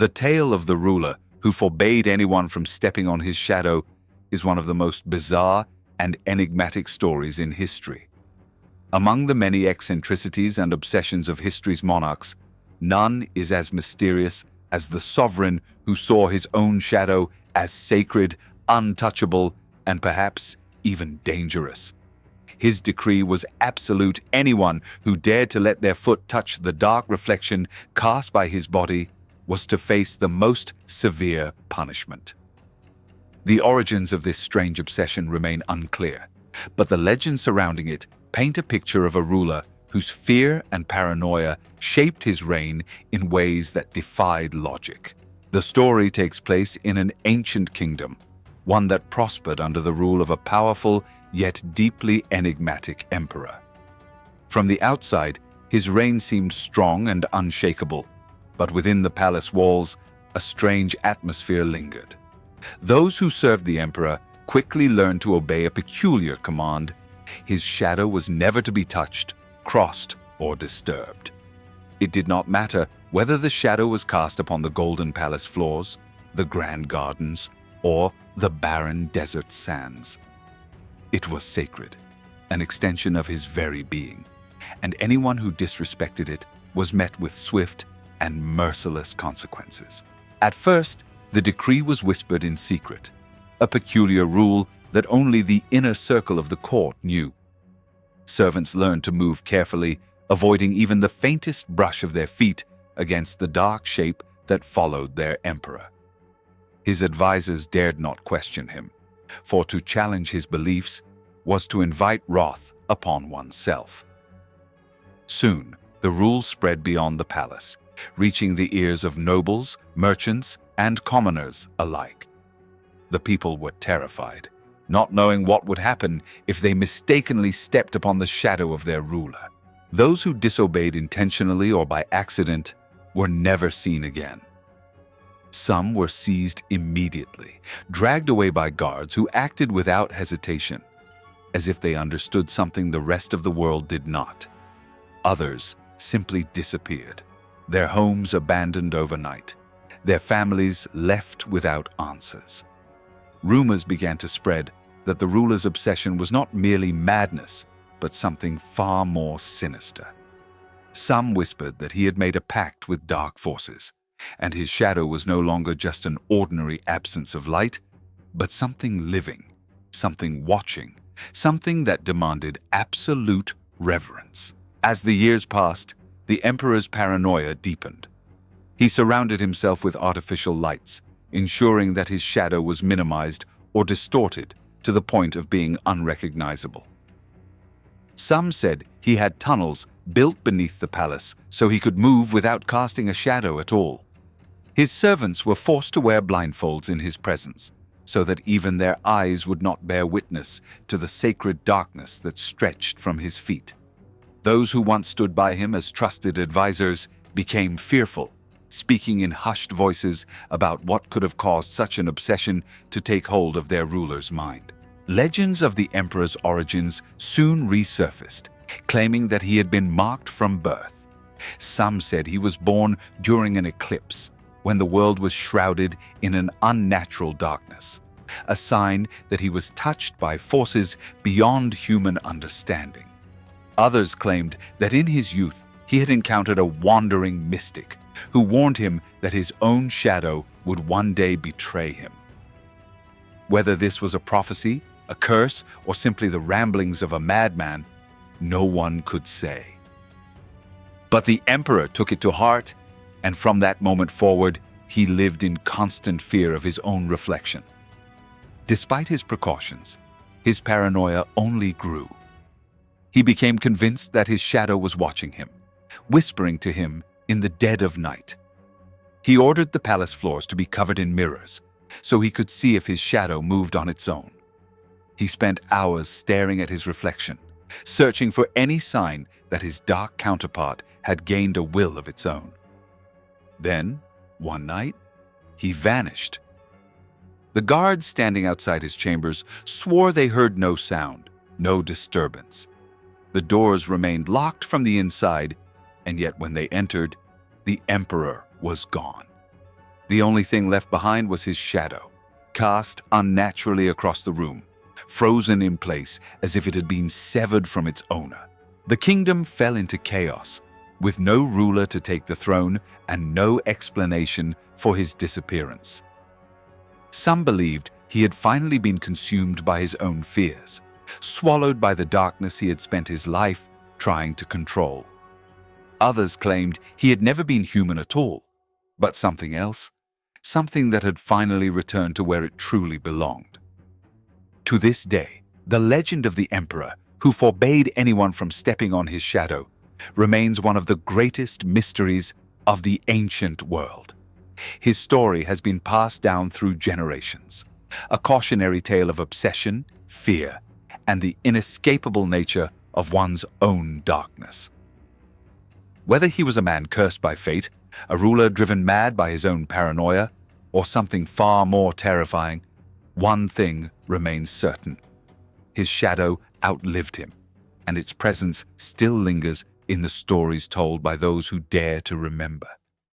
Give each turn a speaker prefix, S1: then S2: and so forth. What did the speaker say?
S1: The tale of the ruler who forbade anyone from stepping on his shadow is one of the most bizarre and enigmatic stories in history. Among the many eccentricities and obsessions of history's monarchs, none is as mysterious as the sovereign who saw his own shadow as sacred, untouchable, and perhaps even dangerous. His decree was absolute. Anyone who dared to let their foot touch the dark reflection cast by his body was to face the most severe punishment. The origins of this strange obsession remain unclear, but the legends surrounding it paint a picture of a ruler whose fear and paranoia shaped his reign in ways that defied logic. The story takes place in an ancient kingdom, one that prospered under the rule of a powerful yet deeply enigmatic emperor. From the outside, his reign seemed strong and unshakable, but within the palace walls, a strange atmosphere lingered. Those who served the emperor quickly learned to obey a peculiar command. His shadow was never to be touched, crossed, or disturbed. It did not matter whether the shadow was cast upon the golden palace floors, the grand gardens, or the barren desert sands. It was sacred, an extension of his very being, and anyone who disrespected it was met with swift and merciless consequences. At first, the decree was whispered in secret, a peculiar rule that only the inner circle of the court knew. Servants learned to move carefully, avoiding even the faintest brush of their feet against the dark shape that followed their emperor. His advisors dared not question him, for to challenge his beliefs was to invite wrath upon oneself. Soon, the rule spread beyond the palace, reaching the ears of nobles, merchants, and commoners alike. The people were terrified, not knowing what would happen if they mistakenly stepped upon the shadow of their ruler. Those who disobeyed intentionally or by accident were never seen again. Some were seized immediately, dragged away by guards who acted without hesitation, as if they understood something the rest of the world did not. Others simply disappeared, their homes abandoned overnight, their families left without answers. Rumors began to spread that the ruler's obsession was not merely madness, but something far more sinister. Some whispered that he had made a pact with dark forces, and his shadow was no longer just an ordinary absence of light, but something living, something watching, something that demanded absolute reverence. As the years passed, the emperor's paranoia deepened. He surrounded himself with artificial lights, ensuring that his shadow was minimized or distorted to the point of being unrecognizable. Some said he had tunnels built beneath the palace so he could move without casting a shadow at all. His servants were forced to wear blindfolds in his presence, so that even their eyes would not bear witness to the sacred darkness that stretched from his feet. Those who once stood by him as trusted advisors became fearful, speaking in hushed voices about what could have caused such an obsession to take hold of their ruler's mind. Legends of the emperor's origins soon resurfaced, claiming that he had been marked from birth. Some said he was born during an eclipse, when the world was shrouded in an unnatural darkness, a sign that he was touched by forces beyond human understanding. Others claimed that in his youth he had encountered a wandering mystic who warned him that his own shadow would one day betray him. Whether this was a prophecy, a curse, or simply the ramblings of a madman, no one could say. But the emperor took it to heart, and from that moment forward, he lived in constant fear of his own reflection. Despite his precautions, his paranoia only grew. He became convinced that his shadow was watching him, whispering to him in the dead of night. He ordered the palace floors to be covered in mirrors, so he could see if his shadow moved on its own. He spent hours staring at his reflection, searching for any sign that his dark counterpart had gained a will of its own. Then, one night, he vanished. The guards standing outside his chambers swore they heard no sound, no disturbance. The doors remained locked from the inside, and yet when they entered, the emperor was gone. The only thing left behind was his shadow, cast unnaturally across the room, frozen in place as if it had been severed from its owner. The kingdom fell into chaos, with no ruler to take the throne and no explanation for his disappearance. Some believed he had finally been consumed by his own fears, swallowed by the darkness he had spent his life trying to control. Others claimed he had never been human at all, but something else, something that had finally returned to where it truly belonged. To this day, the legend of the emperor who forbade anyone from stepping on his shadow remains one of the greatest mysteries of the ancient world. His story has been passed down through generations, a cautionary tale of obsession, fear, and the inescapable nature of one's own darkness. Whether he was a man cursed by fate, a ruler driven mad by his own paranoia, or something far more terrifying, one thing remains certain. His shadow outlived him, and its presence still lingers in the stories told by those who dare to remember.